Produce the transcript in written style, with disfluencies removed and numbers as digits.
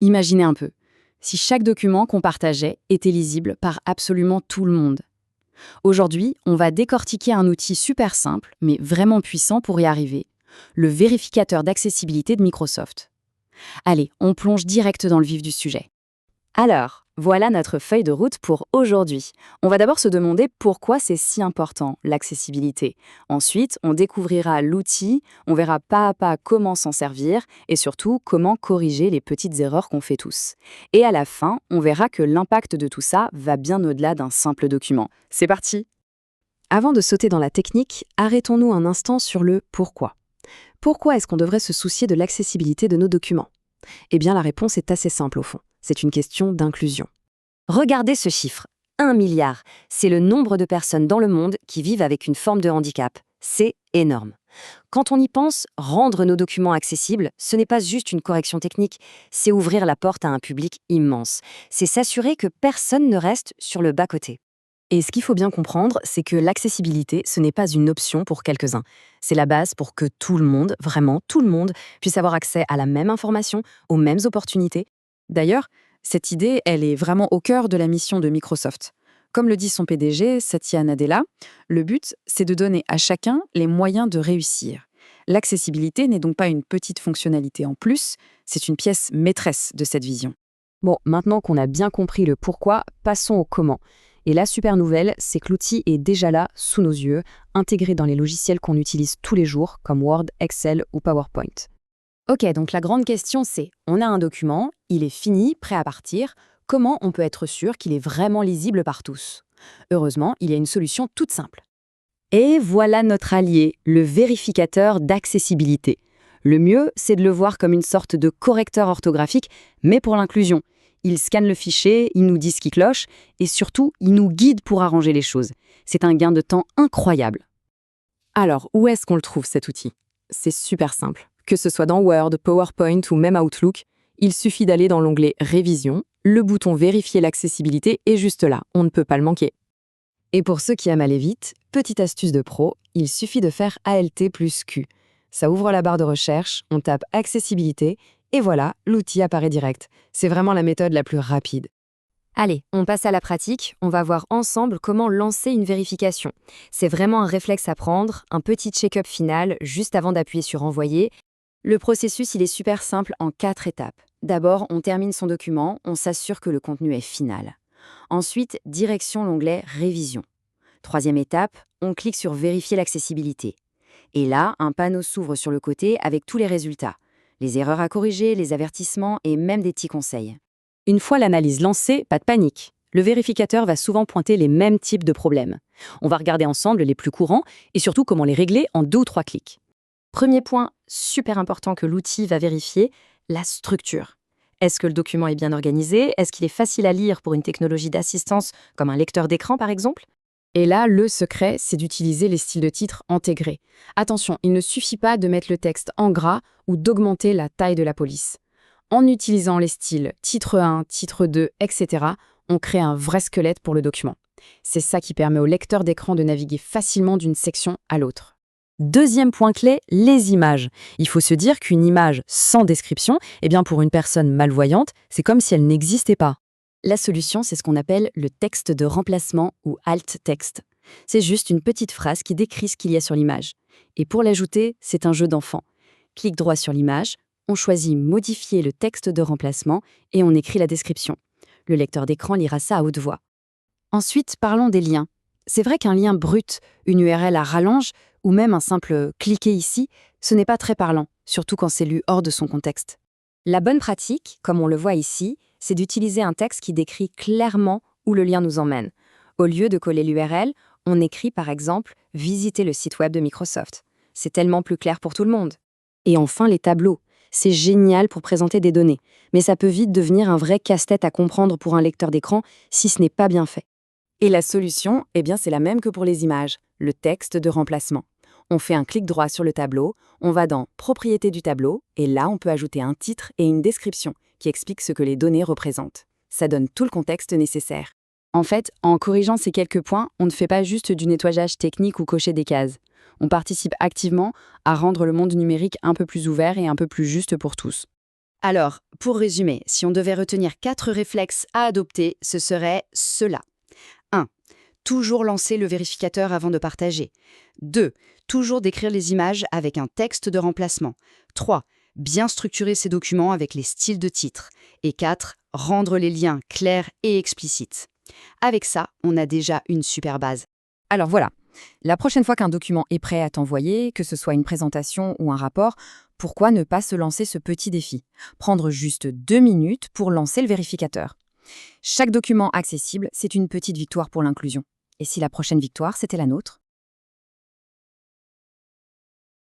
Imaginez un peu, si chaque document qu'on partageait était lisible par absolument tout le monde. Aujourd'hui, on va décortiquer un outil super simple, mais vraiment puissant pour y arriver, le vérificateur d'accessibilité de Microsoft. Allez, on plonge direct dans le vif du sujet. Alors, voilà notre feuille de route pour aujourd'hui. On va d'abord se demander pourquoi c'est si important, l'accessibilité. Ensuite, on découvrira l'outil, on verra pas à pas comment s'en servir et surtout comment corriger les petites erreurs qu'on fait tous. Et à la fin, on verra que l'impact de tout ça va bien au-delà d'un simple document. C'est parti! Avant de sauter dans la technique, arrêtons-nous un instant sur le pourquoi. Pourquoi est-ce qu'on devrait se soucier de l'accessibilité de nos documents? Eh bien, la réponse est assez simple au fond. C'est une question d'inclusion. Regardez ce chiffre, 1 milliard. C'est le nombre de personnes dans le monde qui vivent avec une forme de handicap. C'est énorme. Quand on y pense, rendre nos documents accessibles, ce n'est pas juste une correction technique, c'est ouvrir la porte à un public immense. C'est s'assurer que personne ne reste sur le bas-côté. Et ce qu'il faut bien comprendre, c'est que l'accessibilité, ce n'est pas une option pour quelques-uns. C'est la base pour que tout le monde, vraiment tout le monde, puisse avoir accès à la même information, aux mêmes opportunités. D'ailleurs, cette idée, elle est vraiment au cœur de la mission de Microsoft. Comme le dit son PDG, Satya Nadella, le but, c'est de donner à chacun les moyens de réussir. L'accessibilité n'est donc pas une petite fonctionnalité en plus, c'est une pièce maîtresse de cette vision. Bon, maintenant qu'on a bien compris le pourquoi, passons au comment. Et la super nouvelle, c'est que l'outil est déjà là, sous nos yeux, intégré dans les logiciels qu'on utilise tous les jours, comme Word, Excel ou PowerPoint. Ok, donc la grande question c'est, on a un document, il est fini, prêt à partir, comment on peut être sûr qu'il est vraiment lisible par tous? Heureusement, il y a une solution toute simple. Et voilà notre allié, le vérificateur d'accessibilité. Le mieux, c'est de le voir comme une sorte de correcteur orthographique, mais pour l'inclusion. Il scanne le fichier, il nous dit ce qui cloche, et surtout, il nous guide pour arranger les choses. C'est un gain de temps incroyable. Alors, où est-ce qu'on le trouve cet outil? C'est super simple. Que ce soit dans Word, PowerPoint ou même Outlook, il suffit d'aller dans l'onglet Révision, le bouton Vérifier l'accessibilité est juste là, on ne peut pas le manquer. Et pour ceux qui aiment aller vite, petite astuce de pro, il suffit de faire ALT plus Q. Ça ouvre la barre de recherche, on tape Accessibilité, et voilà, l'outil apparaît direct. C'est vraiment la méthode la plus rapide. Allez, on passe à la pratique, on va voir ensemble comment lancer une vérification. C'est vraiment un réflexe à prendre, un petit check-up final juste avant d'appuyer sur Envoyer. Le processus, il est super simple en 4 étapes. D'abord, on termine son document, on s'assure que le contenu est final. Ensuite, direction l'onglet Révision. Troisième étape, on clique sur Vérifier l'accessibilité. Et là, un panneau s'ouvre sur le côté avec tous les résultats. Les erreurs à corriger, les avertissements et même des petits conseils. Une fois l'analyse lancée, pas de panique. Le vérificateur va souvent pointer les mêmes types de problèmes. On va regarder ensemble les plus courants et surtout comment les régler en 2 ou 3 clics. Premier point super important que l'outil va vérifier, la structure. Est-ce que le document est bien organisé? Est-ce qu'il est facile à lire pour une technologie d'assistance comme un lecteur d'écran par exemple? Et là, le secret, c'est d'utiliser les styles de titres intégrés. Attention, il ne suffit pas de mettre le texte en gras ou d'augmenter la taille de la police. En utilisant les styles titre 1, titre 2, etc., on crée un vrai squelette pour le document. C'est ça qui permet au lecteur d'écran de naviguer facilement d'une section à l'autre. Deuxième point clé, les images. Il faut se dire qu'une image sans description, eh bien pour une personne malvoyante, c'est comme si elle n'existait pas. La solution, c'est ce qu'on appelle le texte de remplacement ou alt texte. C'est juste une petite phrase qui décrit ce qu'il y a sur l'image. Et pour l'ajouter, c'est un jeu d'enfant. Clique droit sur l'image, on choisit Modifier le texte de remplacement et on écrit la description. Le lecteur d'écran lira ça à haute voix. Ensuite, parlons des liens. C'est vrai qu'un lien brut, une URL à rallonge ou même un simple « cliquez ici », ce n'est pas très parlant, surtout quand c'est lu hors de son contexte. La bonne pratique, comme on le voit ici, c'est d'utiliser un texte qui décrit clairement où le lien nous emmène. Au lieu de coller l'URL, on écrit par exemple « Visitez le site web de Microsoft ». C'est tellement plus clair pour tout le monde. Et enfin, les tableaux. C'est génial pour présenter des données, mais ça peut vite devenir un vrai casse-tête à comprendre pour un lecteur d'écran si ce n'est pas bien fait. Et la solution, eh bien, c'est la même que pour les images, le texte de remplacement. On fait un clic droit sur le tableau, on va dans « Propriétés du tableau » et là, on peut ajouter un titre et une description qui explique ce que les données représentent. Ça donne tout le contexte nécessaire. En fait, en corrigeant ces quelques points, on ne fait pas juste du nettoyage technique ou cocher des cases. On participe activement à rendre le monde numérique un peu plus ouvert et un peu plus juste pour tous. Alors, pour résumer, si on devait retenir 4 réflexes à adopter, ce serait cela. 1. Toujours lancer le vérificateur avant de partager. 2. Toujours décrire les images avec un texte de remplacement. 3. Bien structurer ses documents avec les styles de titres. Et 4. Rendre les liens clairs et explicites. Avec ça, on a déjà une super base. Alors voilà, la prochaine fois qu'un document est prêt à t'envoyer, que ce soit une présentation ou un rapport, pourquoi ne pas se lancer ce petit défi? Prendre juste 2 minutes pour lancer le vérificateur. Chaque document accessible, c'est une petite victoire pour l'inclusion. Et si la prochaine victoire, c'était la nôtre?